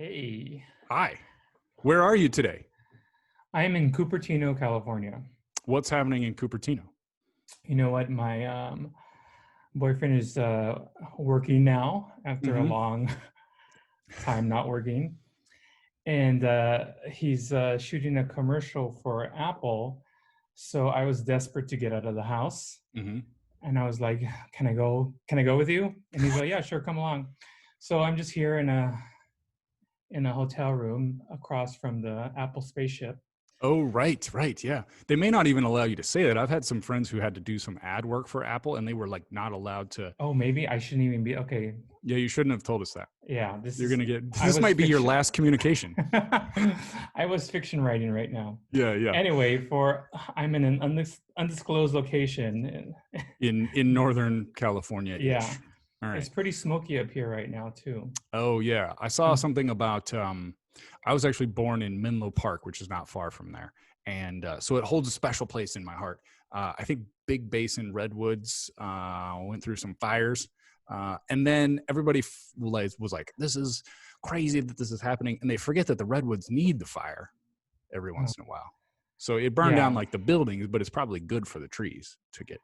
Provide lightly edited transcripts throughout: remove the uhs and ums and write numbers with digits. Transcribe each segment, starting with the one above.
Hey, Hi. Where are you today? I am in Cupertino, California. What's happening in Cupertino? You know what? My boyfriend is working now after a Mm-hmm. long time not working. And he's shooting a commercial for Apple. So I was desperate to get out of the house. Mm-hmm. And I was like, can I go? Can I go with you? And he's like, yeah, sure, come along. So I'm just here in a hotel room across from the Apple spaceship. Oh, right. Yeah. They may not even allow you to say that. I've had some friends who had to do some ad work for Apple and they were like not allowed to. Oh, maybe I shouldn't even be okay. Yeah, you shouldn't have told us that. Yeah, You're going to get, I this was might be your fiction. last communication. I was fiction writing right now. Yeah. Anyway, I'm in an undisclosed location. In Northern California-ish. Yeah, All it's right. pretty smoky up here right now too. Oh, yeah. I saw Mm. something about, I was actually born in Menlo Park, which is not far from there. And so it holds a special place in my heart. I think Big Basin Redwoods went through some fires. And then everybody was like, this is crazy that this is happening. And they forget that the Redwoods need the fire every Oh, once in a while. So it burned down yeah. like the buildings, but it's probably good for the trees to get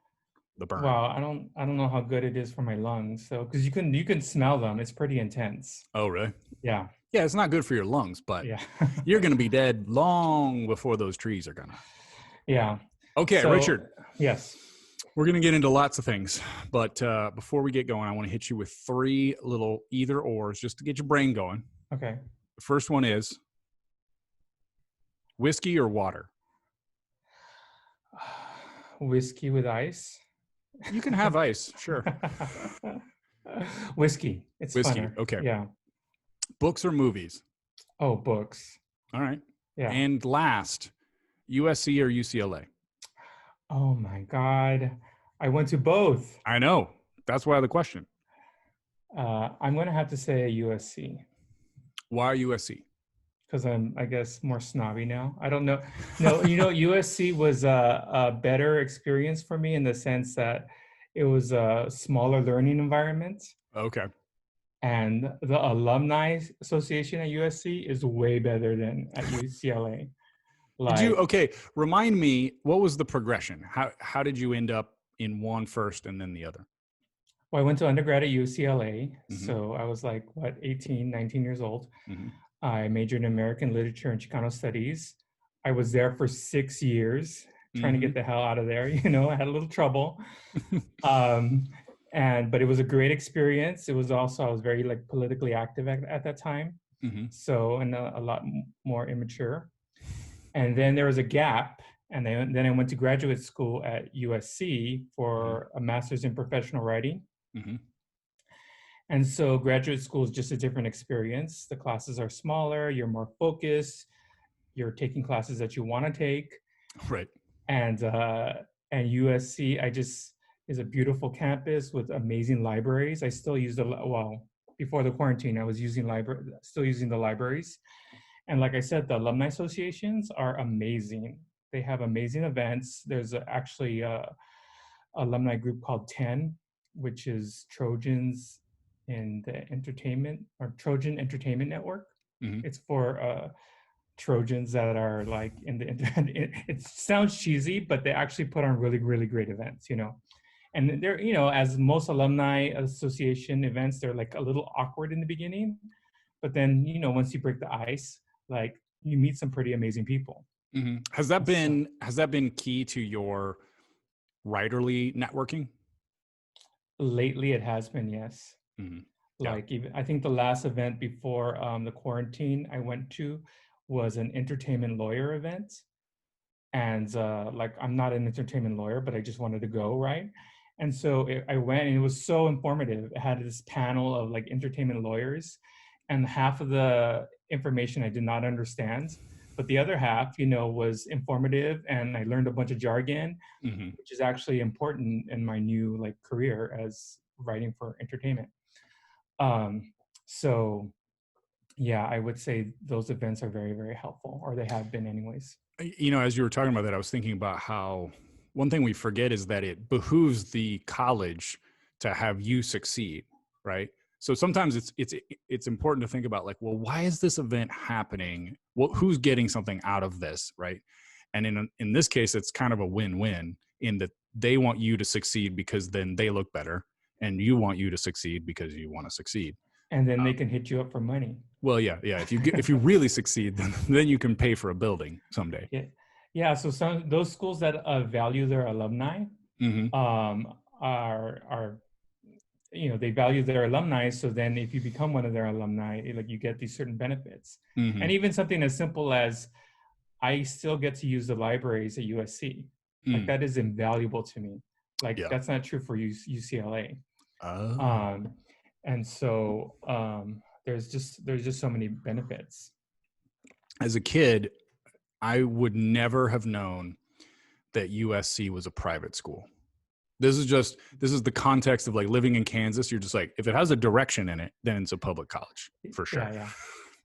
the burn. Well, I don't know how good it is for my lungs. So, because you can smell them, it's pretty intense. Oh, really? Yeah, Yeah, it's not good for your lungs, but yeah, you're going to be dead long before those trees are going to. yeah. Okay, So, Richard, yes. we're going to get into lots of things. But before we get going, I want to hit you with three little either ors just to get your brain going. Okay. The first one is whiskey or water? Whiskey with ice. You can have ice, sure. Whiskey. It's Whiskey, funner. okay. Yeah. Books or movies? Oh, books. All right. Yeah. And last, USC or UCLA? Oh my God. I went to both. I know. That's why the question. I'm going to have to say USC Why USC? because I'm, I guess, more snobby now. I don't know. No, USC was a better experience for me in the sense that it was a smaller learning environment. Okay. And the alumni association at USC is way better than at UCLA. Like, Remind me, what was the progression? How did you end up in one first and then the other? well, I went to undergrad at UCLA. Mm-hmm. So I was like, 18, 19 years old. Mm-hmm. I majored in American literature and Chicano studies. I was there for 6 years trying to Mm-hmm. get the hell out of there. I had a little trouble. Um, but it was a great experience. It was also, I was very like politically active at that time. Mm-hmm. So, and a lot more immature. And then there was a gap. And then I went to graduate school at USC for a master's in professional writing. Mm-hmm. And so graduate school is just a different experience. The classes are smaller, you're more focused, you're taking classes that you want to take. Right. And USC, is a beautiful campus with amazing libraries. I still use before the quarantine, I was still using the libraries. And like I said, the alumni associations are amazing. They have amazing events. There's actually a alumni group called 10, which is Trojans in the entertainment or Trojan Entertainment Network. Mm-hmm. It's for Trojans that are like in the internet. It sounds cheesy, but they actually put on really, really great events, And they're, as most alumni association events, they're like a little awkward in the beginning. But then, once you break the ice, like you meet some pretty amazing people. Mm-hmm. Has that been key to your writerly networking? Lately, it has been, yes. Mm-hmm. Yeah. Like even I think the last event before the quarantine I went to was an entertainment lawyer event. And like I'm not an entertainment lawyer, but I just wanted to go, right? And so I went and it was so informative. It had this panel of like entertainment lawyers, and half of the information I did not understand, but the other half, was informative, and I learned a bunch of jargon, Mm-hmm. which is actually important in my new like career as writing for entertainment. So yeah, I would say those events are very, very helpful, or they have been anyways. As you were talking about that, I was thinking about how one thing we forget is that it behooves the college to have you succeed, right? So sometimes it's important to think about like, well, why is this event happening? Well, who's getting something out of this, right? And in this case, it's kind of a win-win in that they want you to succeed because then they look better, and you want you to succeed because you want to succeed. And then they can hit you up for money. Well, yeah. If you really succeed, then you can pay for a building someday. Yeah. So those schools that value their alumni Mm-hmm. are they value their alumni. So then if you become one of their alumni, like you get these certain benefits. Mm-hmm. And even something as simple as I still get to use the libraries at USC. Like that is invaluable to me. Like that's not true for UCLA. Oh. And so there's just so many benefits. As a kid, I would never have known that USC was a private school. This is the context of like living in Kansas. You're just like, if it has a direction in it, then it's a public college for sure. Yeah.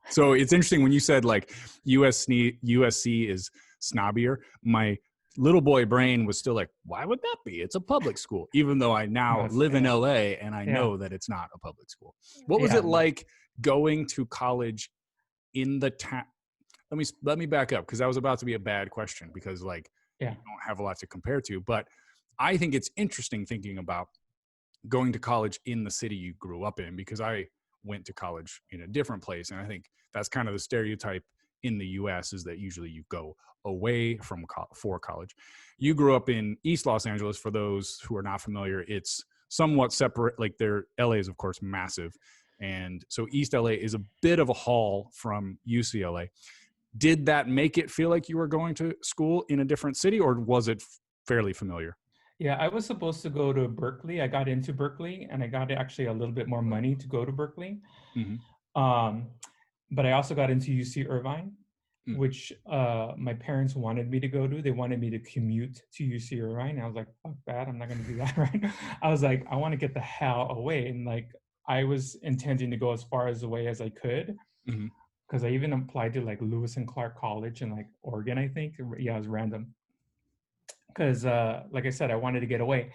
So it's interesting when you said like USC is snobbier. My little boy brain was still like, why would that be? It's a public school, even though I now live in LA and I know that it's not a public school. What was it like going to college in the town? Let me back up, because that was about to be a bad question, because like you don't have a lot to compare to. But I think it's interesting thinking about going to college in the city you grew up in, because I went to college in a different place. And I think that's kind of the stereotype in the US, is that usually you go away from for college. You grew up in East Los Angeles. For those who are not familiar, it's somewhat separate. Like LA is of course massive. And so East LA is a bit of a haul from UCLA. Did that make it feel like you were going to school in a different city, or was it fairly familiar? Yeah, I was supposed to go to Berkeley. I got into Berkeley, and I got actually a little bit more money to go to Berkeley. Mm-hmm. But I also got into UC Irvine, which my parents wanted me to go to. They wanted me to commute to UC Irvine. I was like, fuck that, I'm not going to do that, right? I was like, I want to get the hell away. And like, I was intending to go as far away as I could. Mm-hmm. Because I even applied to like Lewis and Clark College in like Oregon, I think. Yeah, it was random. Because like I said, I wanted to get away.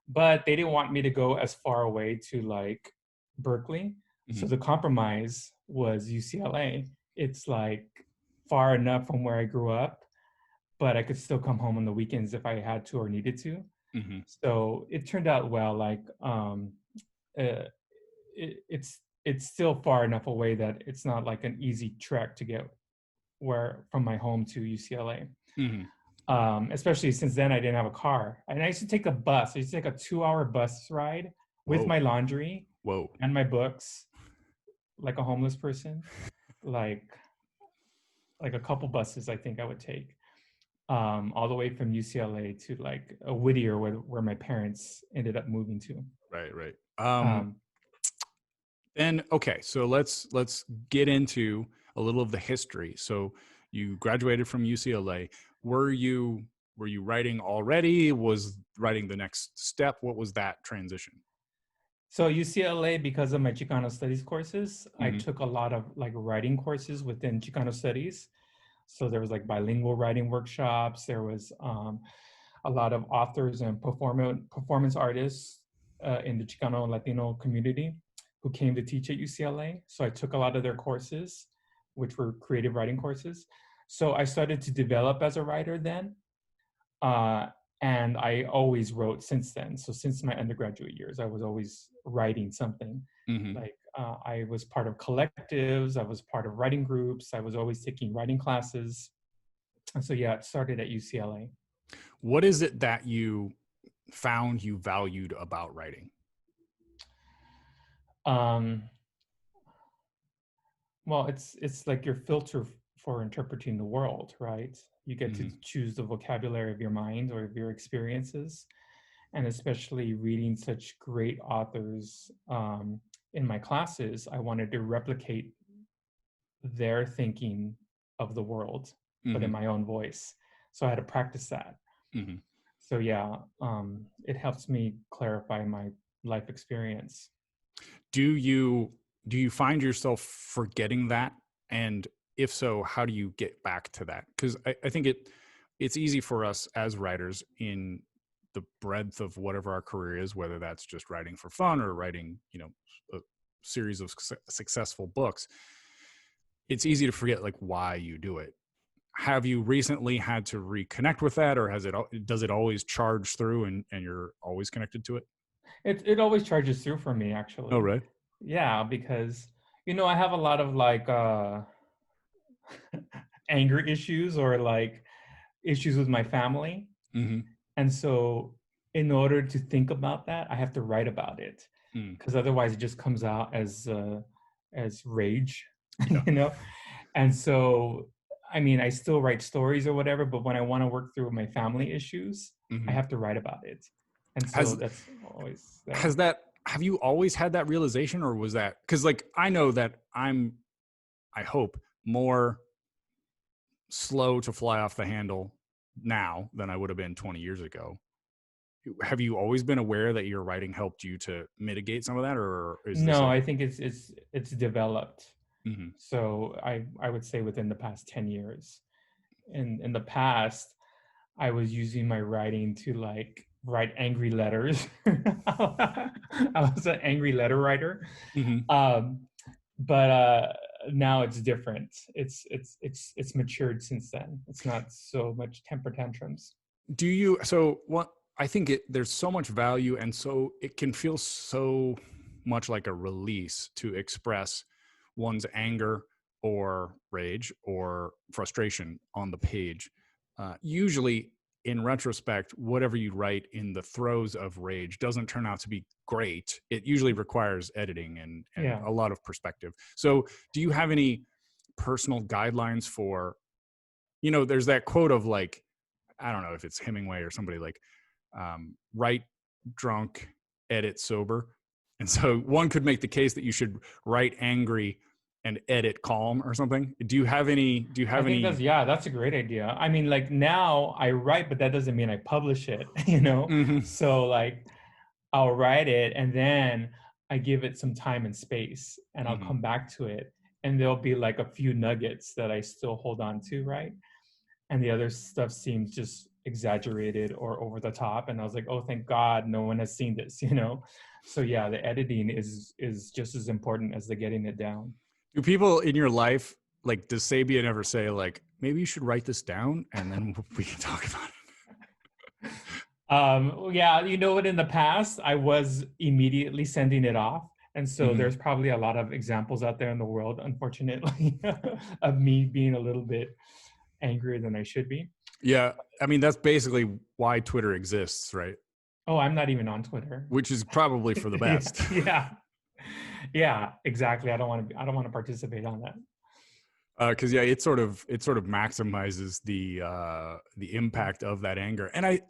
But they didn't want me to go as far away to like Berkeley. Mm-hmm. So the compromise was UCLA. It's like far enough from where I grew up, but I could still come home on the weekends if I had to or needed to. Mm-hmm. So it turned out well. Like it's still far enough away that it's not like an easy trek to get from my home to UCLA. Mm-hmm. Especially since then I didn't have a car. And I used to take a bus. I used to take a 2-hour bus ride with my laundry and my books, like a homeless person. Like a couple buses I think I would take. All the way from UCLA to like a Whittier where my parents ended up moving to. Right. And okay, so let's get into a little of the history. So you graduated from UCLA. Were you writing already? Was writing the next step? What was that transition? So UCLA, because of my Chicano studies courses, mm-hmm. I took a lot of like writing courses within Chicano studies. So there was like bilingual writing workshops. There was a lot of authors and performance artists in the Chicano Latino community who came to teach at UCLA. So I took a lot of their courses, which were creative writing courses. So I started to develop as a writer then. And I always wrote since then. So since my undergraduate years, I was always writing something. Mm-hmm. Like I was part of collectives, I was part of writing groups, I was always taking writing classes. And so yeah, it started at UCLA. What is it that you found you valued about writing? Well, it's like your filter for interpreting the world, right? You get mm-hmm. to choose the vocabulary of your mind or of your experiences. And especially reading such great authors in my classes, I wanted to replicate their thinking of the world, mm-hmm. but in my own voice. So I had to practice that. Mm-hmm. So yeah, it helps me clarify my life experience. Do you find yourself forgetting that? And if so, how do you get back to that? Because I think it's easy for us as writers in the breadth of whatever our career is, whether that's just writing for fun or writing, series of successful books, it's easy to forget like why you do it. Have you recently had to reconnect with that, or does it always charge through and you're always connected to it? It always charges through for me, Oh, actually. right. Yeah, because I have a lot of like anger issues, or like issues with my family. Mm-hmm. And so in order to think about that, I have to write about it, Mm. because otherwise it just comes out as rage, Yeah. you know? And so, I mean, I still write stories or whatever, but when I want to work through my family issues, I Mm-hmm. have to write about it. And so Has that's always has there. that have you always had that realization, or was that because like I know that I hope more slow to fly off the handle now than I would have been 20 years ago. Have you always been aware that your writing helped you to mitigate some of that, or is this No, a? I think it's developed. Mm-hmm. So I would say within the past 10 years. In the past, I was using my writing to like write angry letters. I was an angry letter writer. Mm-hmm. Um, but now it's different. It's matured since then. It's not so much temper tantrums. Do you? So what? I think there's so much value, and so it can feel so much like a release to express one's anger or rage or frustration on the page. Usually, in retrospect, whatever you write in the throes of rage doesn't turn out to be great. It usually requires editing and Yeah. a lot of perspective. So, do you have any personal guidelines for? There's that quote of like, I don't know if it's Hemingway or somebody like, write drunk, edit sober. And so one could make the case that you should write angry and edit calm or something. Do you have I think any? that's a great idea. I mean, like now I write, but that doesn't mean I publish it, Mm-hmm. So like I'll write it and then I give it some time and space and I'll Mm-hmm. come back to it. And there'll be like a few nuggets that I still hold on to, right? And the other stuff seems just exaggerated or over the top. And I was like, oh, thank God no one has seen this. So yeah, the editing is just as important as the getting it down. Do people in your life, like, does Sabian ever say like, maybe you should write this down and then we can talk about it? Yeah, what, in the past I was immediately sending it off. And so Mm-hmm. there's probably a lot of examples out there in the world, unfortunately, of me being a little bit angrier than I should be. Yeah. I mean, that's basically why Twitter exists, right? Oh, I'm not even on Twitter. Which is probably for the Yeah, best. yeah, yeah, exactly. I don't want to participate on that. Because yeah, it sort of maximizes the impact of that anger. And I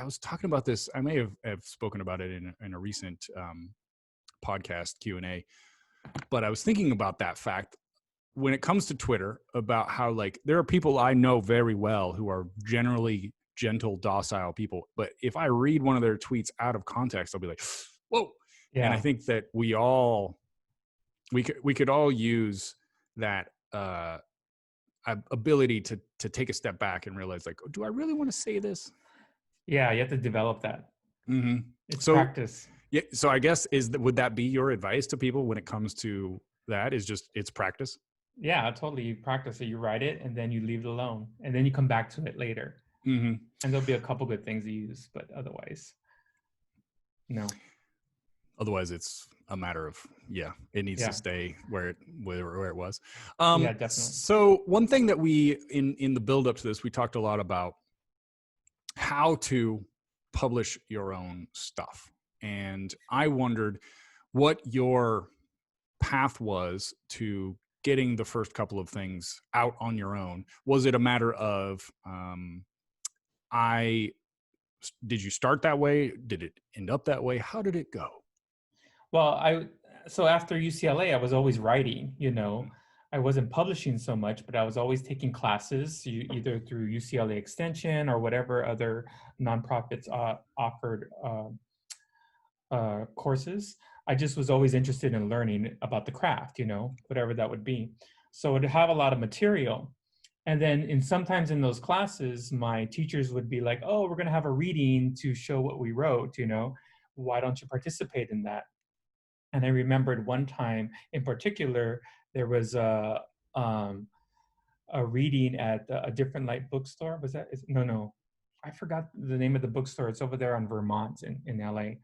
was talking about this. I may have spoken about it in a recent podcast Q&A, but I was thinking about that fact when it comes to Twitter, about how like there are people I know very well who are generally gentle, docile people, but if I read one of their tweets out of context, I'll be like, whoa. And I Yeah, think that we could all use that ability to take a step back and realize like, do I really want to say this? yeah, you have to develop that. Mm-hmm. It's So practice. yeah, so I guess would that be your advice to people when it comes to that? Is just it's practice. Yeah, totally. You practice it, you write it, and then you leave it alone, and then you come back to it later. Mm-hmm. And there'll be a couple good things to use, but otherwise, no. Otherwise, it's a matter of it needs to Yeah, stay where it was. yeah, definitely. So one thing that we in the build up to this, we talked a lot about how to publish your own stuff, and I wondered what your path was to getting the first couple of things out on your own. Was it a matter of I did you start that way? Did it end up that way? How did it go? Well, so after UCLA, I was always writing. Mm-hmm. I wasn't publishing so much, but I was always taking classes, either through UCLA Extension or whatever other nonprofits offered courses. I just was always interested in learning about the craft, whatever that would be. So I'd have a lot of material. And then sometimes in those classes, my teachers would be like, oh, we're going to have a reading to show what we wrote, why don't you participate in that? And I remembered one time in particular, there was um, a reading at a different light bookstore. Was that? No. I forgot the name of the bookstore. It's over there on Vermont in LA.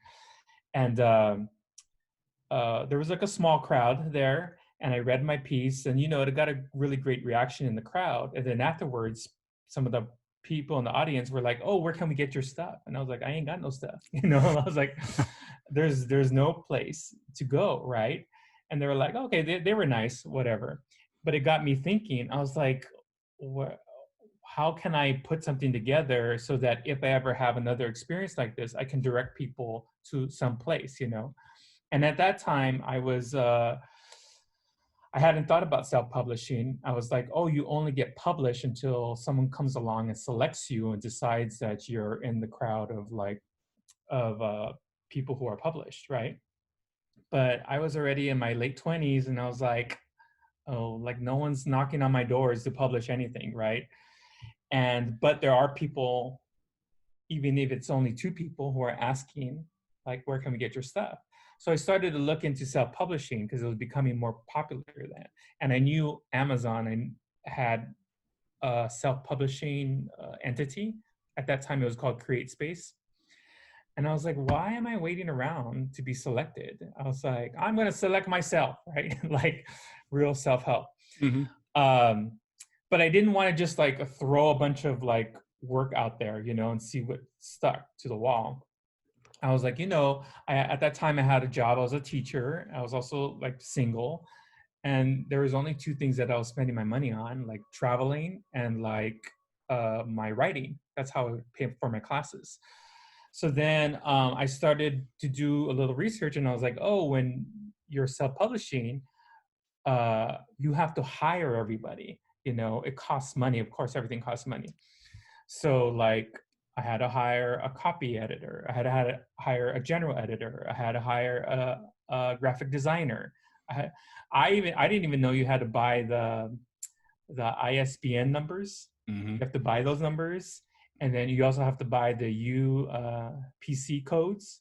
And there was like a small crowd there, and I read my piece, and it got a really great reaction in the crowd. And then afterwards, some of the people in the audience were like, "Oh, where can we get your stuff?" And I was like, "I ain't got no stuff." I was like, "There's no place to go, right?" And they were like, "Okay," they were nice, whatever. But it got me thinking. I was like, "What? How can I put something together so that if I ever have another experience like this, I can direct people to some place?" And at that time, I hadn't thought about self-publishing. I was like, oh, you only get published until someone comes along and selects you and decides that you're in the crowd of people who are published, right? But I was already in my late 20s, and I was like, oh, like no one's knocking on my doors to publish anything, right? But there are people, even if it's only two people, who are asking, like, where can we get your stuff? So I started to look into self-publishing because it was becoming more popular then. And I knew Amazon and had a self-publishing entity. At that time, it was called CreateSpace. And I was like, why am I waiting around to be selected? I was like, I'm going to select myself, right? Like real self-help. Mm-hmm. But I didn't want to just like throw a bunch of like work out there, and see what stuck to the wall. I was like, at that time I had a job. I was a teacher. I was also like single. And there was only two things that I was spending my money on, like traveling and like my writing. That's how I would pay for my classes. So then I started to do a little research, and I was like, oh, when you're self-publishing, you have to hire everybody. It costs money. Of course, everything costs money. So like I had to hire a copy editor. I had to hire a general editor. I had to hire a graphic designer. I didn't even know you had to buy the ISBN numbers. Mm-hmm. You have to buy those numbers, and then you also have to buy the PC codes,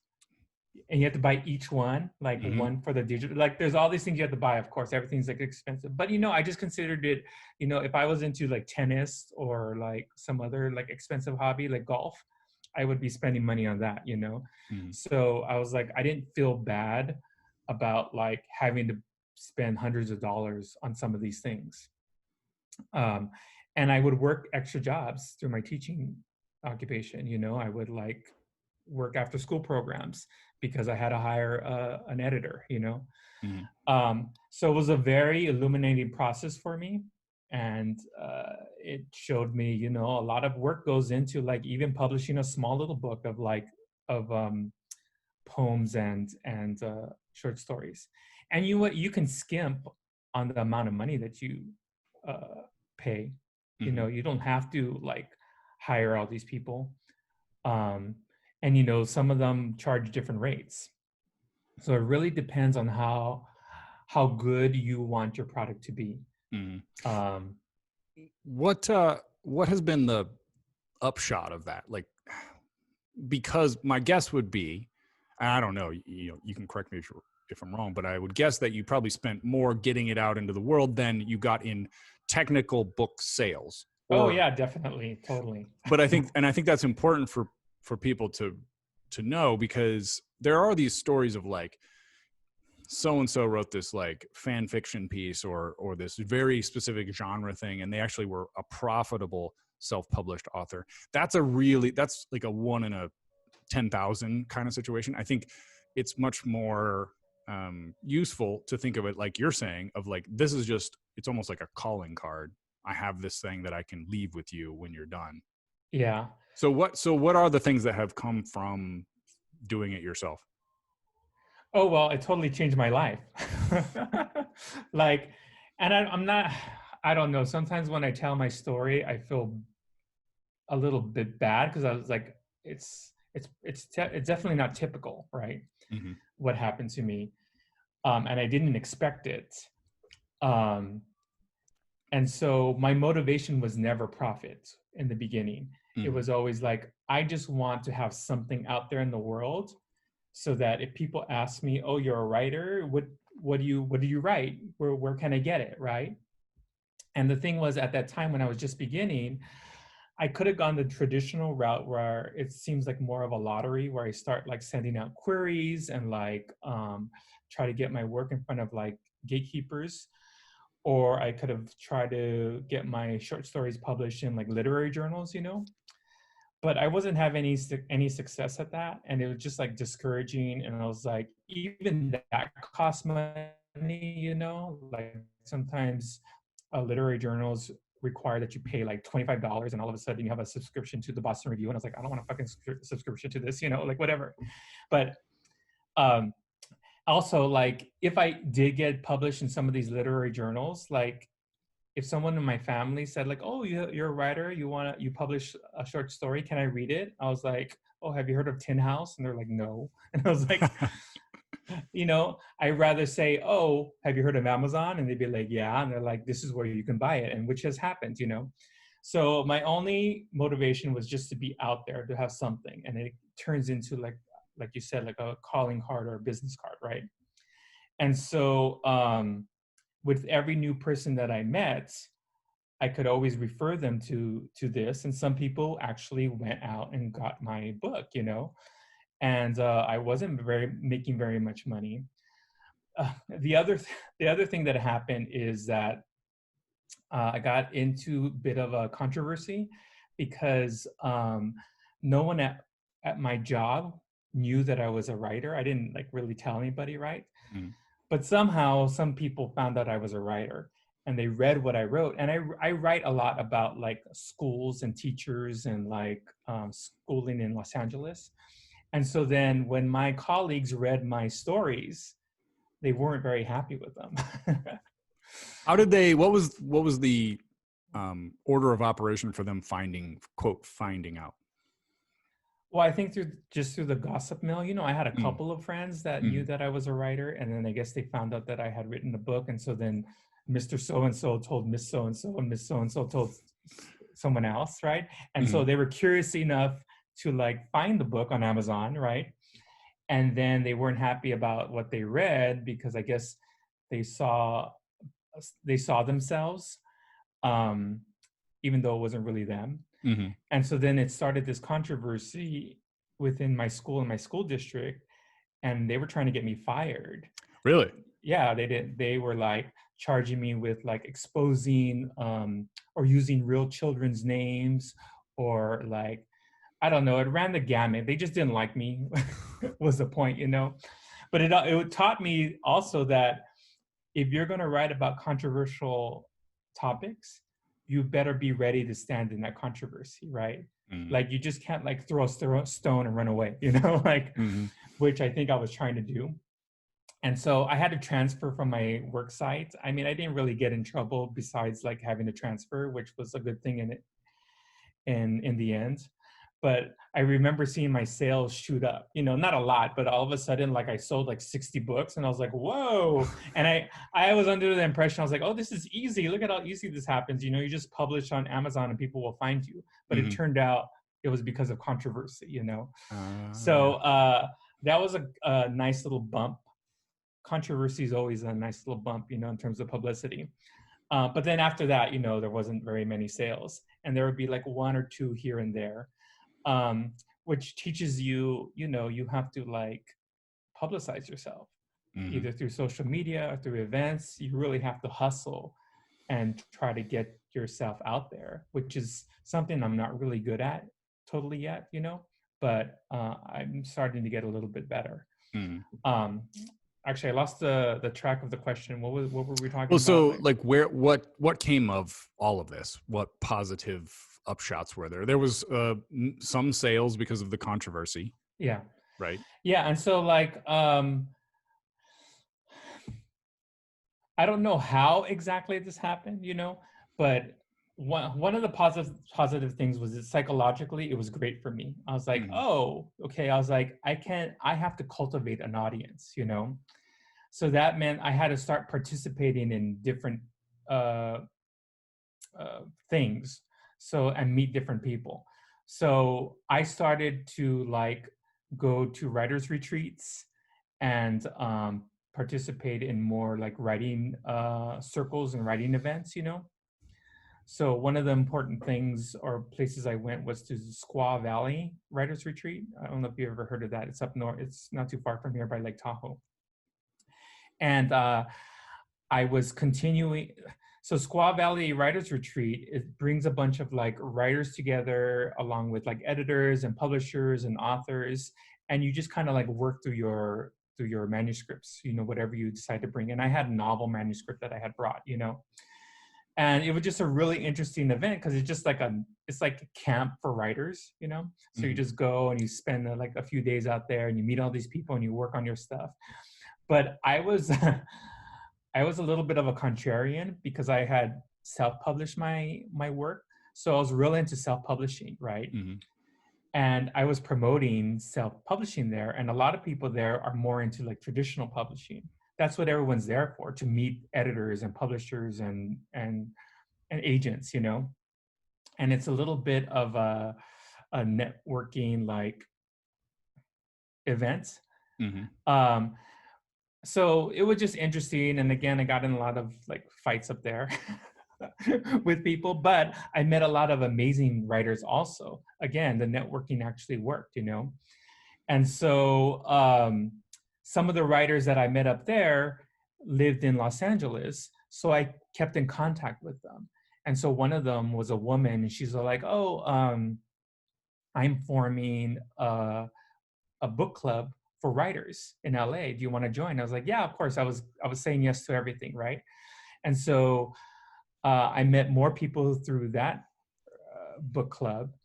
and you have to buy each one, like Mm-hmm. one for the digital. Like there's all these things you have to buy. Of course, everything's like expensive. But I just considered it. If I was into like tennis or like some other like expensive hobby like golf, I would be spending money on that. Mm-hmm. So I was like, I didn't feel bad about like having to spend hundreds of dollars on some of these things. And I would work extra jobs through my teaching occupation. I would like work after school programs because I had to hire an editor. So it was a very illuminating process for me. And it showed me, a lot of work goes into like even publishing a small little book of like, of poems and short stories. And you can skimp on the amount of money that you pay. Mm-hmm. You don't have to like hire all these people. And some of them charge different rates. So it really depends on how good you want your product to be. Mm-hmm. Um, What has been the upshot of that? Like, because my guess would be, and I don't know, you can correct me if I'm wrong, but I would guess that you probably spent more getting it out into the world than you got in technical book sales. oh yeah, definitely, totally. But I think that's important for people to know, because there are these stories of like, so and so wrote this like fan fiction piece or this very specific genre thing, and they actually were a profitable self-published author. That's like a 1 in a 10,000 kind of situation. I think it's much more useful to think of it like you're saying, of like, this is just, it's almost like a calling card. I have this thing that I can leave with you when you're done. Yeah. So what are the things that have come from doing it yourself? Oh, well, it totally changed my life. Like, and I don't know. Sometimes when I tell my story, I feel a little bit bad because I was like, it's definitely not typical, right? Mm-hmm. What happened to me. And I didn't expect it. Um, and so my motivation was never profit in the beginning. Mm-hmm. It was always like, I just want to have something out there in the world so that if people ask me, oh, you're a writer, what do you write? Where can I get it, right? And the thing was, at that time when I was just beginning, I could have gone the traditional route where it seems like more of a lottery, where I start like sending out queries and like try to get my work in front of like gatekeepers. Or I could have tried to get my short stories published in like literary journals, you know. But I wasn't having any success at that, and it was just like discouraging. And I was like, even that costs money, you know. Like sometimes literary journals require that you pay like $25, and all of a sudden you have a subscription to the Boston Review. And I was like, I don't want a fucking subscription to this, you know, like whatever. But um, also, like, if I did get published in some of these literary journals, like if someone in my family said like, oh, you're a writer, you publish a short story, can I read it? I was like, oh, have you heard of Tin House? And they're like, no. And I was like, you know, I'd rather say, oh, have you heard of Amazon? And they'd be like, yeah. And they're like, this is where you can buy it, and which has happened, you know. So my only motivation was just to be out there, to have something, and it turns into like you said, like a calling card or a business card, right? And so with every new person that I met, I could always refer them to this, and some people actually went out and got my book, you know. And I wasn't making very much money. Uh, the other the other thing that happened is that I got into a bit of a controversy because no one at my job knew that I was a writer. I didn't like really tell anybody, right? Mm. But somehow some people found out I was a writer, and they read what I wrote. And I write a lot about like schools and teachers and like schooling in Los Angeles. And so then when my colleagues read my stories, they weren't very happy with them. How did they? What was the order of operation for them finding out? Well, I think through the gossip mill, you know, I had a Mm. couple of friends that knew Mm. that I was a writer, and then I guess they found out that I had written a book, and so then Mr. So and so told Miss So and so, and Miss So and so told someone else, right? And so Mm. they were curious enough to like find the book on Amazon, right? And then they weren't happy about what they read because I guess they saw they saw themselves, um, even though it wasn't really them. Mm. And so then it started this controversy within my school and my school district, and they were trying to get me fired. Really? Yeah, they did. They were like charging me with like exposing or using real children's names, or like, I don't know, it ran the gamut. They just didn't like me was the point, you know. But it taught me also that if you're going to write about controversial topics, you better be ready to stand in that controversy, right? Mm. Like you just can't like throw a stone and run away, you know, like, Mm. which I think I was trying to do. And so I had to transfer from my work site. I mean, I didn't really get in trouble besides like having to transfer, which was a good thing in the end. But I remember seeing my sales shoot up, you know, not a lot, but all of a sudden, like I sold like 60 books, and I was like, whoa. And I was under the impression, I was like, oh, this is easy. Look at how easy this happens. You know, you just publish on Amazon and people will find you. But it Mm. turned out it was because of controversy, you know? So Yeah. that was a nice little bump. Controversy is always a nice little bump, you know, in terms of publicity. But then after that, you know, there wasn't very many sales, and there would be like one or two here and there, which teaches you, you know, you have to like publicize yourself Mm. either through social media or through events. You really have to hustle and try to get yourself out there, which is something I'm not really good at totally yet, you know, but I'm starting to get a little bit better. Mm. Um, Actually, I lost the track of the question. What were we talking Well, about? so like what came of all of this? What positive upshots were there? There was some sales because of the controversy, Yeah, right? yeah, and so like I don't know how exactly this happened, you know, but one of the positive things was that psychologically it was great for me. I was like, Mm. oh, okay. I was like, I have to cultivate an audience, you know. So that meant I had to start participating in different uh, things, so and meet different people. So I started to like go to writers retreats and participate in more like writing circles and writing events, you know. So one of the important things or places I went was to Squaw Valley Writers Retreat. I don't know if you ever heard of that. It's up north. It's not too far from here by Lake Tahoe. And I was continuing. So Squaw Valley Writers Retreat, it brings a bunch of like writers together along with like editors and publishers and authors, and you just kind of like work through your manuscripts, you know, whatever you decide to bring. And I had a novel manuscript that I had brought, you know, and it was just a really interesting event because it's like a camp for writers, you know. So you just go and you spend like a few days out there and you meet all these people and you work on your stuff. But I was I was a little bit of a contrarian because I had self-published my work. So I was really into self-publishing, right? And I was promoting self-publishing there. And a lot of people there are more into like traditional publishing. That's what everyone's there for, to meet editors and publishers and agents, you know? And it's a little bit of a networking like event. So it was just interesting. And again, I got in a lot of like fights up there with people, but I met a lot of amazing writers also. Again, the networking actually worked, you know? And so some of the writers that I met up there lived in Los Angeles. So I kept in contact with them. And so one of them was a woman, and she's like, oh, I'm forming a book club for writers in LA. Do you want to join? I was like, yeah, of course. I was saying yes to everything, right? And so I met more people through that book club.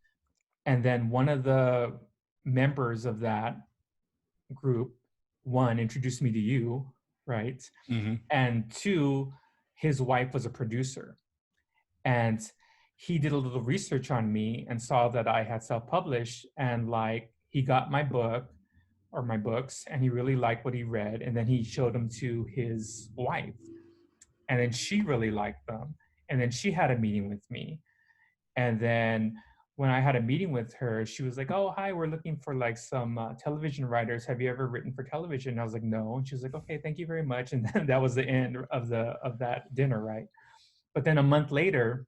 And then one of the members of that group, one, introduced me to you, right? And two, his wife was a producer. And he did a little research on me and saw that I had self-published, and like he got my book or my books and he really liked what he read, and then he showed them to his wife, and then she really liked them, and then she had a meeting with me. And then when I had a meeting with her, she was like, oh, hi, we're looking for like some television writers. Have you ever written for television? And I was like, no. And she was like, okay, thank you very much. And then that was the end of that dinner, right? But then a month later,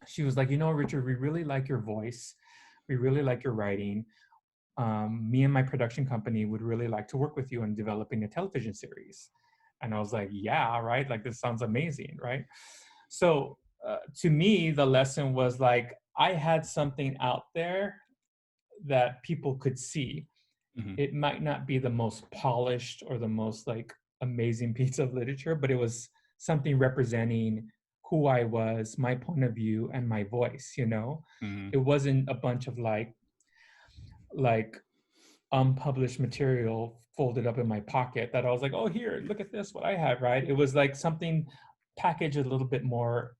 she was like, you know, Richard, we really like your voice. We really like your writing. Me and my production company would really like to work with you on developing a television series. And I was like, yeah, right? Like, this sounds amazing, right? So to me, the lesson was like, I had something out there that people could see. It might not be the most polished or the most like amazing piece of literature, but it was something representing who I was, my point of view, and my voice, you know? It wasn't a bunch of like unpublished material folded up in my pocket that I was like, oh, here, look at this, what I have, right? It was like something packaged a little bit more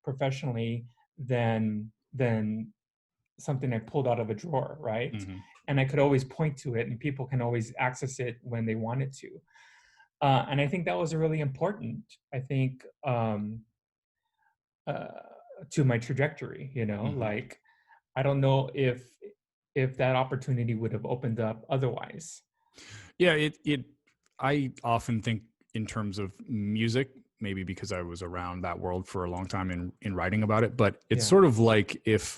professionally than something I pulled out of a drawer, right? And I could always point to it, and people can always access it when they wanted to. And I think that was really important, I think, to my trajectory, you know, like, I don't know if that opportunity would have opened up otherwise. Yeah, I often think in terms of music, maybe because I was around that world for a long time in writing about it, but it's sort of like if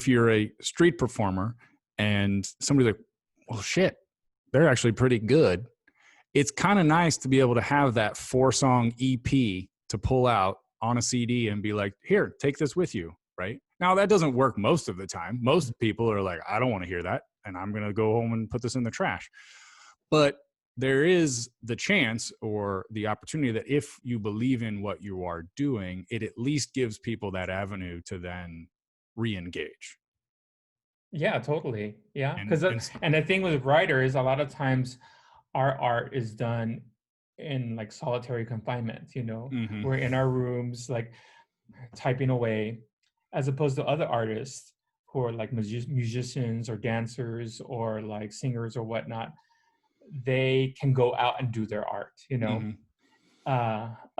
you're a street performer and somebody's like, well, shit, they're actually pretty good. It's kind of nice to be able to have that 4-song EP to pull out on a CD and be like, here, take this with you, right? Now, that doesn't work most of the time. Most people are like, I don't want to hear that, and I'm going to go home and put this in the trash. But there is the chance or the opportunity that if you believe in what you are doing, it at least gives people that avenue to then re-engage. Yeah, totally. Yeah, because and the thing with writers, a lot of times our art is done in like solitary confinement, you know. We're in our rooms like typing away, as opposed to other artists who are like musicians or dancers or like singers or whatnot. They can go out and do their art, you know.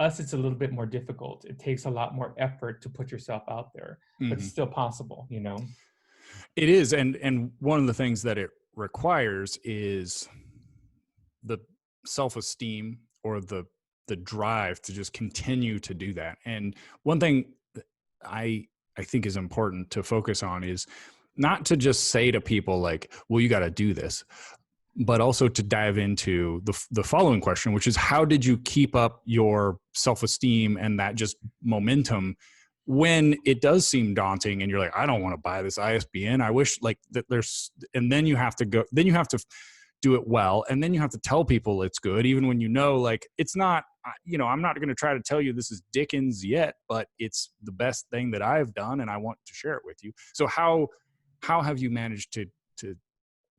Us, it's a little bit more difficult. It takes a lot more effort to put yourself out there, but it's still possible, you know. It is, and one of the things that it requires is the self-esteem or the drive to just continue to do that. And one thing that I think is important to focus on is not to just say to people like, well, you got to do this, but also to dive into the following question, which is how did you keep up your self-esteem and that just momentum when it does seem daunting and you're like, I don't want to buy this ISBN. I wish like that there's, and then you have to go, then you have to do it well. And then you have to tell people it's good, even when you know, like, it's not, you know, I'm not going to try to tell you this is Dickens yet, but it's the best thing that I've done and I want to share it with you. So how have you managed to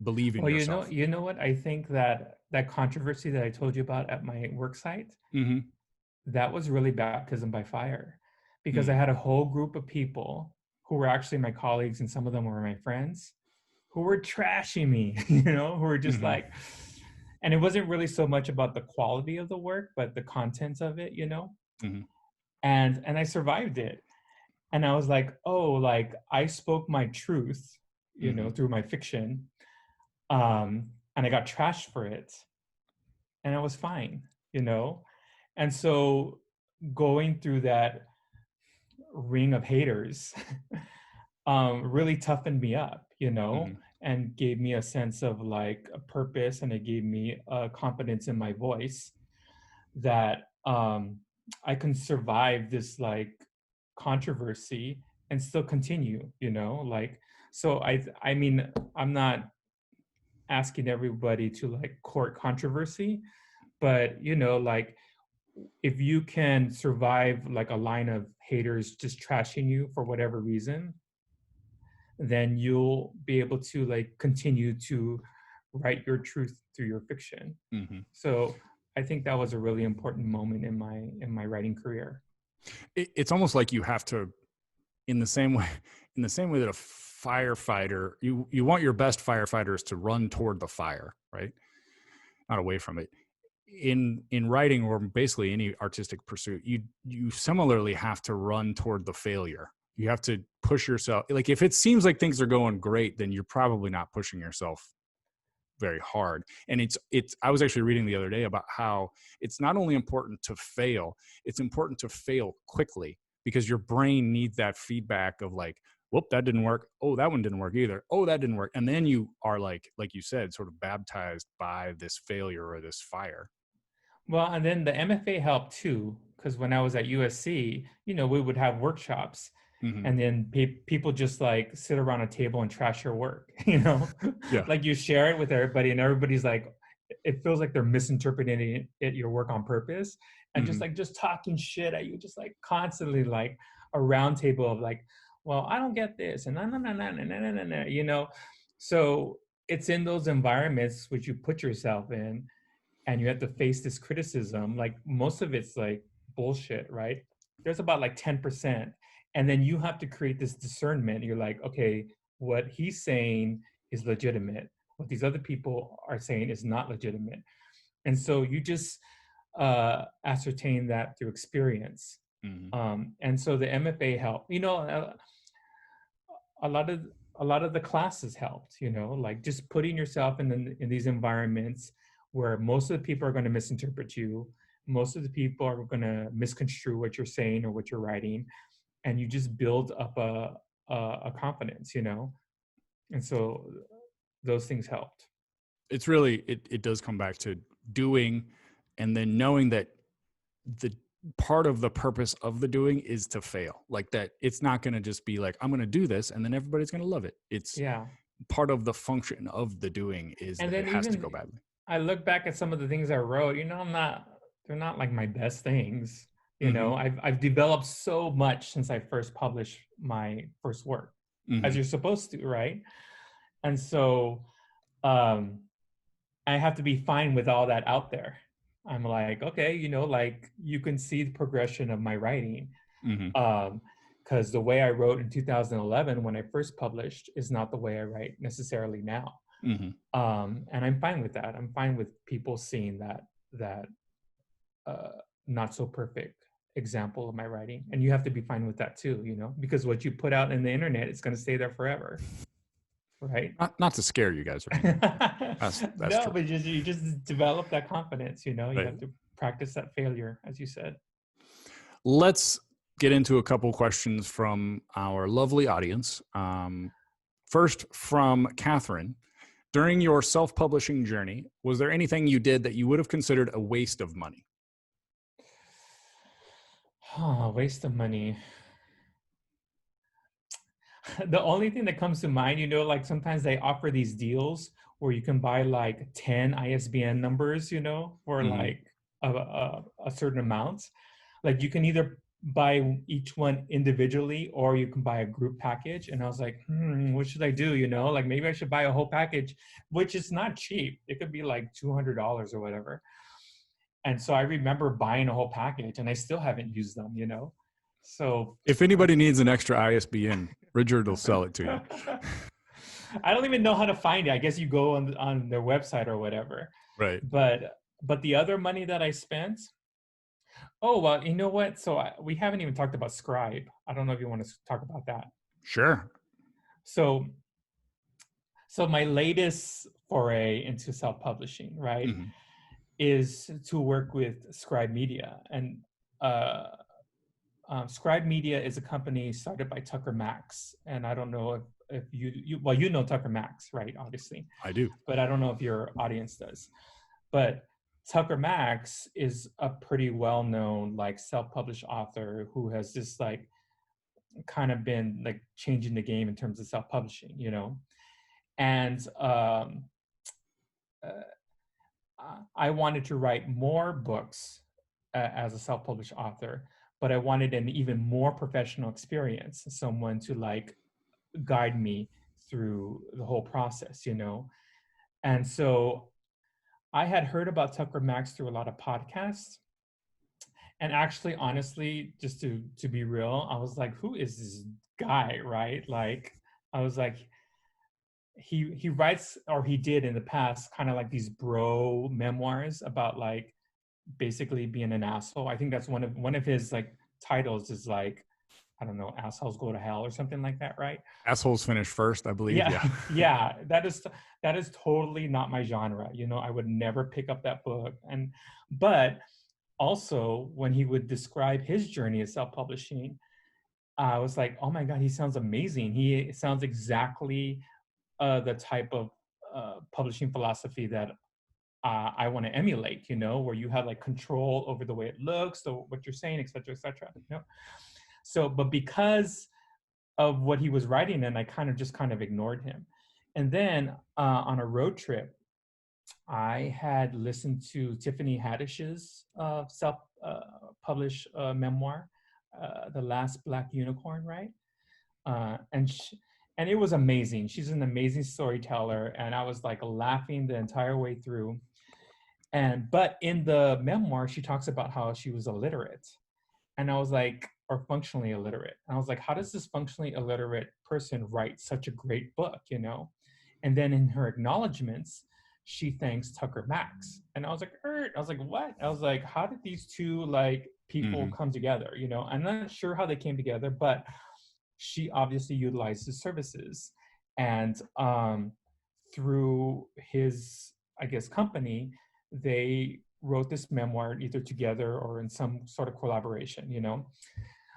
believe in Well, yourself? you know what? I think that that controversy that I told you about at my work site, Mm-hmm. that was really baptism by fire, because I Mm-hmm. had a whole group of people who were actually my colleagues and some of them were my friends who were trashing me, you know, who were just Mm-hmm. like, and it wasn't really so much about the quality of the work, but the contents of it, you know. Mm-hmm. And I survived it. And I was like, oh, like I spoke my truth, you Mm-hmm. know, through my fiction. And I got trashed for it. And I was fine, you know. And so going through that ring of haters really toughened me up, you Mm-hmm. know, and gave me a sense of like a purpose, and it gave me a confidence in my voice that I can survive this like controversy and still continue, you know, like so I mean, I'm not asking everybody to like court controversy, but you know, like if you can survive like a line of haters just trashing you for whatever reason, then you'll be able to like continue to write your truth through your fiction. Mm-hmm. So I think that was a really important moment in my writing career. It's almost like you have to, in the same way, in the same way that a firefighter, you want your best firefighters to run toward the fire, right? Not away from it. In writing or basically any artistic pursuit, you similarly have to run toward the failure. You have to push yourself. Like if it seems like things are going great, then you're probably not pushing yourself very hard. And it's I was actually reading the other day about how it's not only important to fail, it's important to fail quickly, because your brain needs that feedback of like, whoop, that didn't work, oh, that one didn't work either, oh, that didn't work. And then you are like you said, sort of baptized by this failure or this fire. Well, and then the MFA helped too, because when I was at USC, you know, we would have workshops, Mm-hmm. and then people just like sit around a table and trash your work, you know, Yeah. like you share it with everybody, and everybody's like, it feels like they're misinterpreting your work on purpose, and Mm-hmm. just talking shit at you, just like constantly like a round table of like, well, I don't get this, and no, you know. So it's in those environments which you put yourself in, and you have to face this criticism, like most of it's like bullshit, right? There's about like 10%. And then you have to create this discernment. You're like, okay, what he's saying is legitimate. What these other people are saying is not legitimate. And so you just ascertain that through experience. Mm-hmm. And so the MFA helped. You know, a lot of a lot of the classes helped, you know, like just putting yourself in these environments where most of the people are going to misinterpret you, most of the people are going to misconstrue what you're saying or what you're writing, and you just build up a confidence, you know. And so those things helped. It's really it does come back to doing, and then knowing that the part of the purpose of the doing is to fail, like that it's not going to just be like, I'm going to do this and then everybody's going to love it. It's Yeah. part of the function of the doing is And that it then has to even go badly. I look back at some of the things I wrote, you know, they're not like my best things. You Mm-hmm. know, I've developed so much since I first published my first work, Mm-hmm. as you're supposed to, right? And so um I have to be fine with all that out there. I'm like, okay, you know, like you can see the progression of my writing. Mm-hmm. Because the way I wrote in 2011 when I first published is not the way I write necessarily now. Mm-hmm. And I'm fine with that. I'm fine with people seeing that uh, not so perfect example of my writing, and you have to be fine with that too, you know, because what you put out in the internet is going to stay there forever. right? Not to scare you guys or anything. That's No, true. but you just develop that confidence, you know, you Right. have to practice that failure, as you said. Let's get into a couple questions from our lovely audience. First, from Catherine. During your self-publishing journey, was there anything you did that you would have considered a waste of money? Oh, waste of money. The only thing that comes to mind, you know, like sometimes they offer these deals where you can buy like 10 ISBN numbers, you know, for Mm-hmm. like a certain amount. Like you can either buy each one individually or you can buy a group package. And I was like, what should I do? You know, like maybe I should buy a whole package, which is not cheap. It could be like $200 or whatever. And so I remember buying a whole package and I still haven't used them, you know? So If anybody needs an extra ISBN, Richard will sell it to you. I don't even know how to find it. I guess you go on their website or whatever. Right. But the other money that I spent, oh well, you know what? So we haven't even talked about Scribe. I don't know if you want to talk about that. Sure. So so my latest foray into self-publishing, right, Mm-hmm. is to work with Scribe Media. And uh, Scribe Media is a company started by Tucker Max, and I don't know if you well, you know Tucker Max, right? Obviously, I do. but I don't know if your audience does. But Tucker Max is a pretty well-known like self-published author who has just like kind of been like changing the game in terms of self-publishing, you know. And uh, I wanted to write more books as a self-published author, but I wanted an even more professional experience, someone to like guide me through the whole process, you know. And so I had heard about Tucker Max through a lot of podcasts. And actually, honestly, just to be real, I was like, who is this guy, right? Like, I was like, he writes, or he did in the past, kind of like these bro memoirs about like basically being an asshole. I think that's one of his like titles is like, I don't know, assholes go to hell or something like that, right? Assholes finish first, I believe. Yeah, Yeah. yeah, that is totally not my genre. You know, I would never pick up that book. And but also when he would describe his journey as self-publishing, I was like, oh my God, he sounds amazing. He sounds exactly the type of publishing philosophy that I want to emulate, you know, where you have like control over the way it looks, so what you're saying, et cetera, et cetera. You know? So, but because of what he was writing, and I kind of ignored him. And then on a road trip, I had listened to Tiffany Haddish's self-published memoir, "The Last Black Unicorn," right? And it was amazing. She's an amazing storyteller, and I was like laughing the entire way through. But in the memoir, she talks about how she was illiterate, and I was like, or functionally illiterate. And I was like, how does this functionally illiterate person write such a great book, you know? And then in her acknowledgments, she thanks Tucker Max. And I was like, I was like, what? I was like, how did these two like people Mm-hmm. come together? You know, I'm not sure how they came together, but she obviously utilized his services. And through his, I guess, company, they wrote this memoir either together or in some sort of collaboration, you know.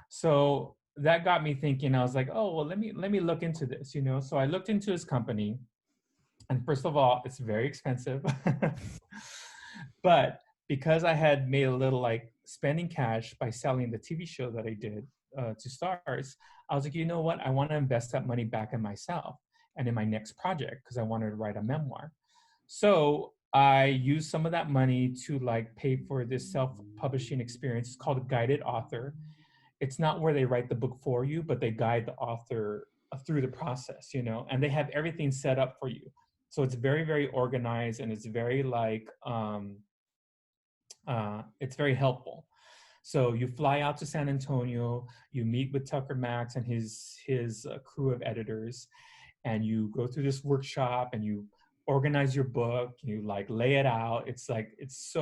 So that got me thinking. I was like, oh well, let me look into this, you know. So I looked into his company, and first of all, it's very expensive. But because I had made a little like spending cash by selling the TV show that I did to Starz, I was like, you know what? I want to invest that money back in myself and in my next project because I wanted to write a memoir. So I used some of that money to like pay for this self-publishing experience. It's called a guided author. It's not where they write the book for you, but they guide the author through the process, you know, and they have everything set up for you. So it's very, very organized, and it's very like it's very helpful. So you fly out to San Antonio, you meet with Tucker Max and his crew of editors, and you go through this workshop and you organize your book, you like lay it out. It's like it's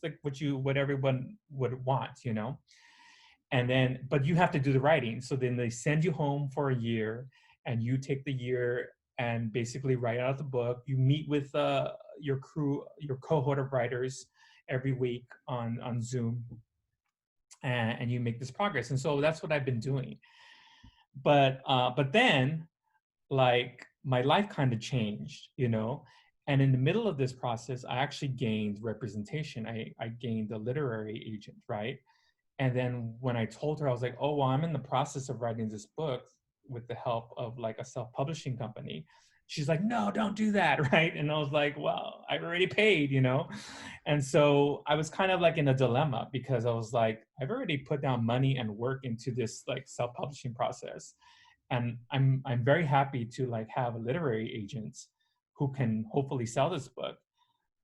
like what everyone would want, you know. And then but you have to do the writing. So then they send you home for a year, and you take the year and basically write out the book. You meet with your crew, your cohort of writers every week on Zoom, and you make this progress. And so that's what I've been doing. But then, like, my life kind of changed, you know. And in the middle of this process, I actually gained representation. I gained a literary agent, right? And then when I told her, I was like, oh, well, I'm in the process of writing this book with the help of like a self-publishing company. She's like, no, don't do that, right? And I was like, well, I've already paid, you know? And so I was kind of like in a dilemma, because I was like, I've already put down money and work into this like self-publishing process. And I'm very happy to like have literary agents who can hopefully sell this book,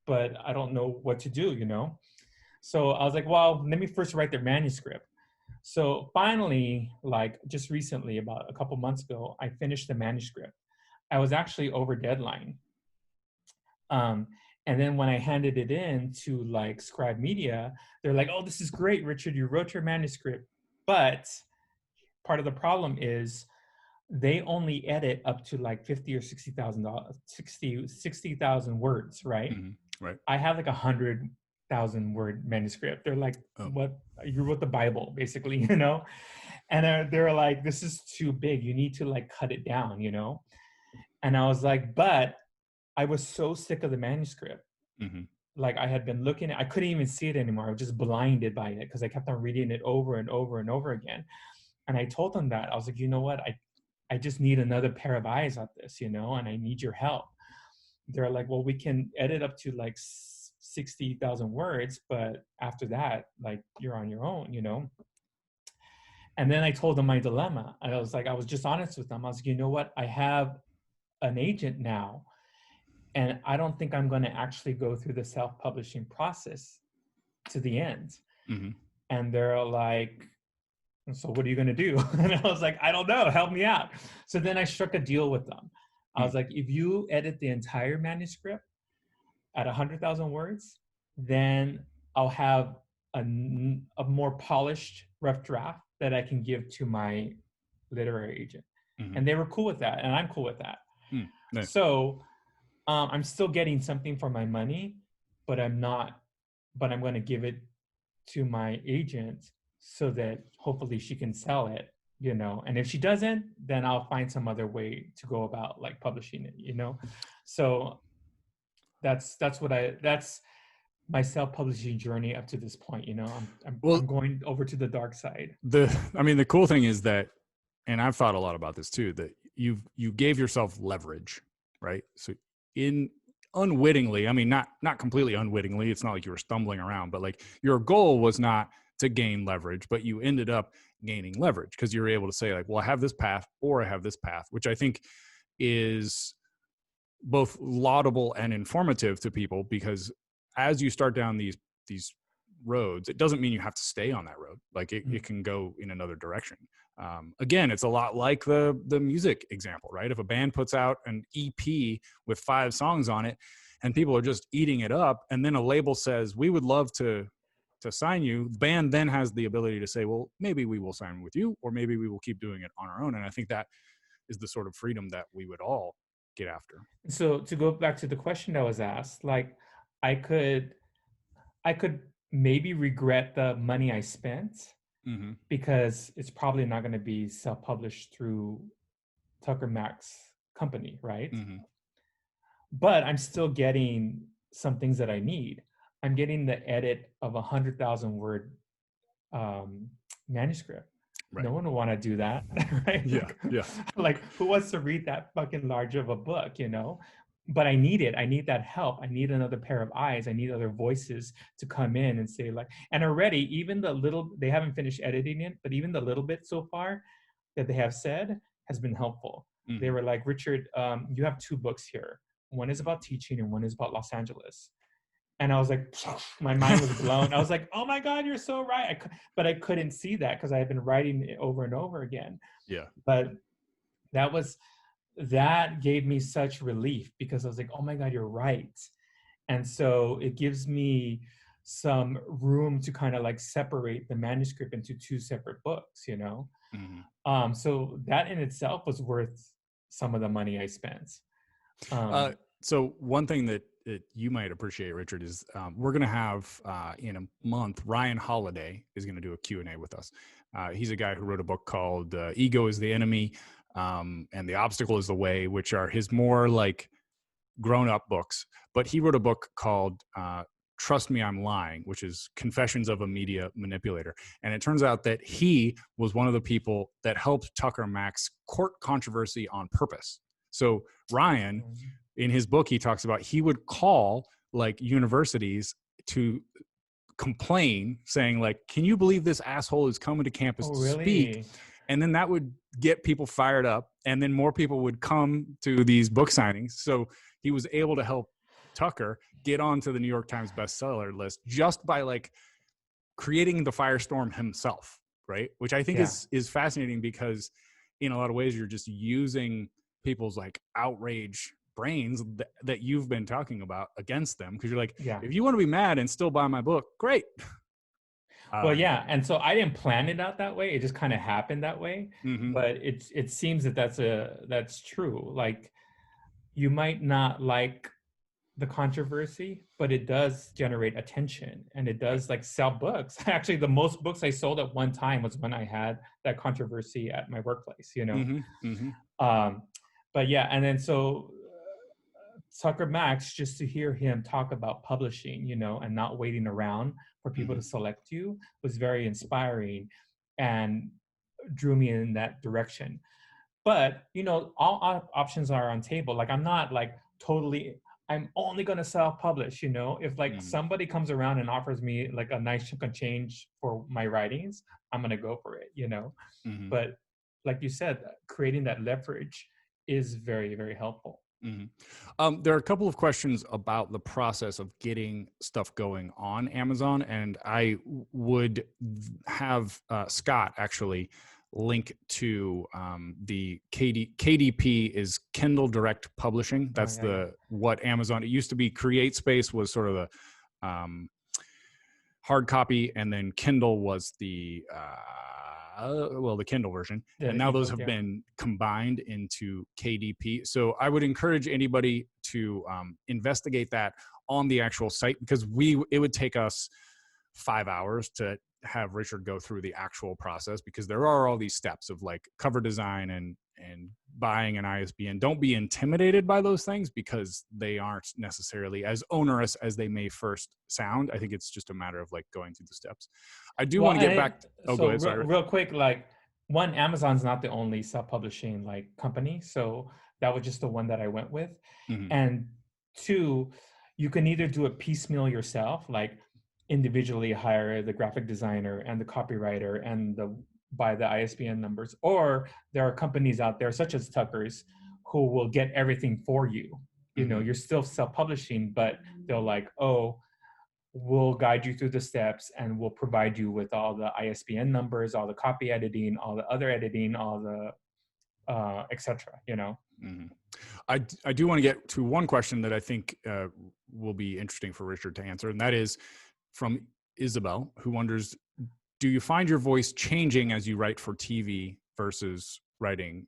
but I don't know what to do, you know? So I was like, well, let me first write their manuscript. So finally, like just recently, about a couple months ago, I finished the manuscript. I was actually over deadline. Um, and then when I handed it in to like Scribe Media, they're like, oh, this is great, Richard, you wrote your manuscript. But part of the problem is they only edit up to like 50 or $60,000, 60,000 words, right? Right. I have like 100,000 word manuscript. They're like, what? You wrote the Bible, basically, you know? And they're like, this is too big. You need to like cut it down, you know? And I was like, but I was so sick of the manuscript. Like I had been looking at, I couldn't even see it anymore. I was just blinded by it because I kept on reading it over and over and over again. And I told them that. I was like, you know what? I just need another pair of eyes on this, you know, and I need your help. They're like, well, we can edit up to like 60,000 words, but after that, like you're on your own, you know? And then I told them my dilemma. And I was like, I was just honest with them. I was like, you know what? I have an agent now, and I don't think I'm going to actually go through the self-publishing process to the end. And they're like, so what are you going to do? And I was like, I don't know. Help me out. So then I struck a deal with them. I was like, if you edit the entire manuscript at 100,000 words, then I'll have a more polished rough draft that I can give to my literary agent. And they were cool with that, and I'm cool with that. Nice. So I'm still getting something for my money, but I'm going to give it to my agent so that hopefully she can sell it, you know. And if she doesn't, then I'll find some other way to go about like publishing it, you know. So that's my self-publishing journey up to this point, you know. I'm going over to the dark side. The cool thing is that, and I've thought a lot about this too, that you gave yourself leverage, right? So unwittingly, I mean, not completely unwittingly, it's not like you were stumbling around, but like your goal was not to gain leverage, but you ended up gaining leverage because you were able to say like, well, I have this path or I have this path, which I think is both laudable and informative to people, because as you start down these roads, it doesn't mean you have to stay on that road. Like it can go in another direction. Again, it's a lot like the music example, right? If a band puts out an EP with 5 songs on it and people are just eating it up, and then a label says, we would love to sign you, the band then has the ability to say, well, maybe we will sign with you, or maybe we will keep doing it on our own. And I think that is the sort of freedom that we would all get after. So to go back to the question that was asked, like I could maybe regret the money I spent, because it's probably not going to be self-published through Tucker Mack's company, right? But I'm still getting some things that I need. I'm getting the edit of 100,000 word manuscript. Right. No one will want to do that, right? Yeah. Like, who wants to read that fucking large of a book, you know? But I need it. I need that help. I need another pair of eyes. I need other voices to come in and say like, and already even the little, they haven't finished editing it, but even the little bit so far that they have said has been helpful. They were like, Richard, you have 2 books here. One is about teaching and one is about Los Angeles. And I was like, my mind was blown. I was like, oh my God, you're so right. But I couldn't see that because I had been writing it over and over again. Yeah. But that gave me such relief, because I was like, oh my God, you're right. And so it gives me some room to kind of like separate the manuscript into 2 separate books, you know? So that in itself was worth some of the money I spent. Uh, Um, so one thing that you might appreciate, Richard, is we're going to have in a month, Ryan Holiday is going to do a Q&A with us. He's a guy who wrote a book called Ego is the Enemy and The Obstacle is the Way, which are his more like grown-up books. But he wrote a book called Trust Me, I'm Lying, which is Confessions of a Media Manipulator. And it turns out that he was one of the people that helped Tucker Max court controversy on purpose. So Ryan, in his book, he talks about he would call like universities to complain, saying like, can you believe this asshole is coming to campus oh, to speak? really? And then that would get people fired up, and then more people would come to these book signings. So he was able to help Tucker get onto the New York Times bestseller list just by like creating the firestorm himself, right? Which I think Yeah. is fascinating, because in a lot of ways you're just using people's like outrage brains that you've been talking about against them, because you're like, Yeah. if you want to be mad and still buy my book, great. Well, yeah, and so I didn't plan it out that way. It just kind of happened that way. Mm-hmm. But it seems that that's true. Like, you might not like the controversy, but it does generate attention, and it Right. does like sell books. Actually, the most books I sold at one time was when I had that controversy at my workplace, you know. Mm-hmm. Mm-hmm. Um, but yeah, and then so Tucker Max, just to hear him talk about publishing, you know, and not waiting around for people Mm-hmm. to select you was very inspiring and drew me in that direction. But, you know, all options are on table. Like, I'm not like totally, I'm only going to self-publish, you know. If like Mm-hmm. somebody comes around and offers me like a nice chunk of change for my writings, I'm going to go for it, you know. Mm-hmm. But like you said, creating that leverage is very, very helpful. Mm-hmm. There are a couple of questions about the process of getting stuff going on Amazon, and I would have Scott actually link to the KDP is Kindle Direct Publishing. Oh, That's yeah, yeah. what Amazon. It used to be CreateSpace was sort of the hard copy, and then Kindle was the the Kindle version, The and now those ebook, have yeah. been combined into KDP. So I would encourage anybody to investigate that on the actual site, because it would take us 5 hours to have Richard go through the actual process, because there are all these steps of like cover design and buying an ISBN. Don't be intimidated by those things, because they aren't necessarily as onerous as they may first sound. I think it's just a matter of like going through the steps. I do Well, want to get back. Oh, go so ahead. Sorry. real quick, like, one, Amazon's not the only self-publishing like company, so that was just the one that I went with. Mm-hmm. And two, you can either do it piecemeal yourself, like individually hire the graphic designer and the copywriter and buy the ISBN numbers, or there are companies out there such as Tucker's who will get everything for you. You know, Mm-hmm. you're still self-publishing, but they'll like, oh, we'll guide you through the steps and we'll provide you with all the ISBN numbers, all the copy editing, all the other editing, all the etc. You know. Mm-hmm. I do want to get to one question that I think will be interesting for Richard to answer, and that is from Isabel, who wonders, do you find your voice changing as you write for TV versus writing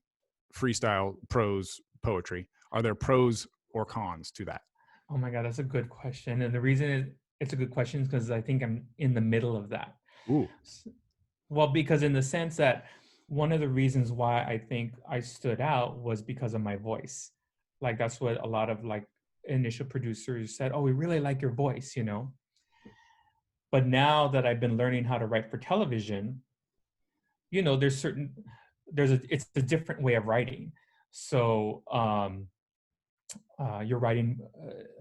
freestyle, prose, poetry? Are there pros or cons to that? Oh my God, that's a good question. And the reason it's a good question is because I think I'm in the middle of that. Ooh. Well, because in the sense that one of the reasons why I think I stood out was because of my voice. Like, that's what a lot of like initial producers said, oh, we really like your voice, you know. But now that I've been learning how to write for television, you know, it's a different way of writing. So you're writing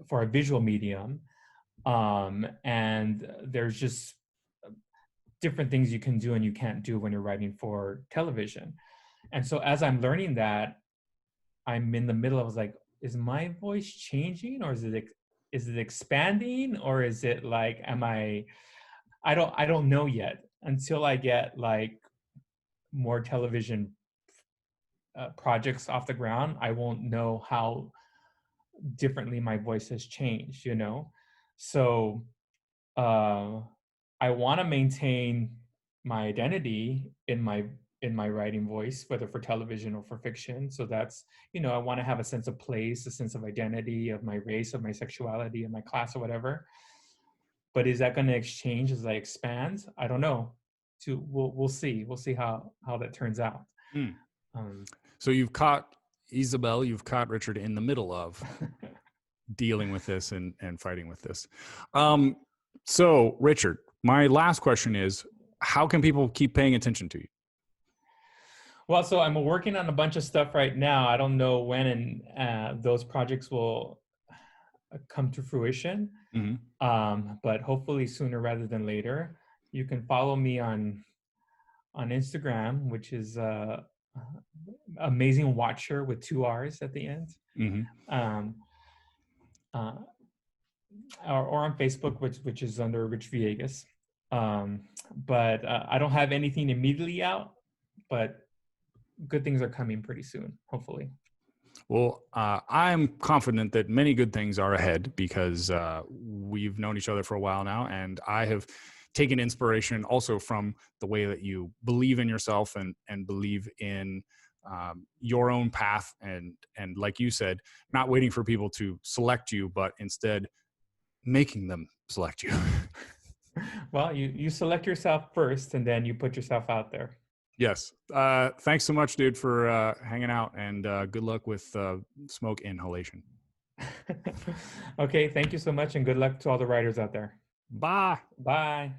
for a visual medium, and there's just different things you can do and you can't do when you're writing for television. And so as I'm learning that, I'm in the middle. I was like, is my voice changing, or is it expanding, or is it like, I don't know yet. Until I get like more television projects off the ground, I won't know how differently my voice has changed, you know. So uh I want to maintain my identity in my in my writing voice, whether for television or for fiction. So that's, I want to have a sense of place, a sense of identity, of my race, of my sexuality, of my class, or whatever. But is that going to exchange as I expand? I don't know. We'll see. We'll see how that turns out. Mm. So you've caught Isabel, you've caught Richard in the middle of dealing with this and fighting with this. So Richard, my last question is, how can people keep paying attention to you? Well, so I'm working on a bunch of stuff right now. I don't know when those projects will come to fruition, but hopefully sooner rather than later. You can follow me on Instagram, which is Amazing Watcher with 2 R's at the end. Or on Facebook, which is under Rich Villegas. But I don't have anything immediately out, but good things are coming pretty soon, hopefully. Well, I'm confident that many good things are ahead because we've known each other for a while now, and I have taken inspiration also from the way that you believe in yourself and believe in your own path, and like you said, not waiting for people to select you, but instead making them select you. Well, you select yourself first, and then you put yourself out there. Yes. Thanks so much, dude, for hanging out, and good luck with smoke inhalation. Okay, thank you so much, and good luck to all the writers out there. Bye. Bye.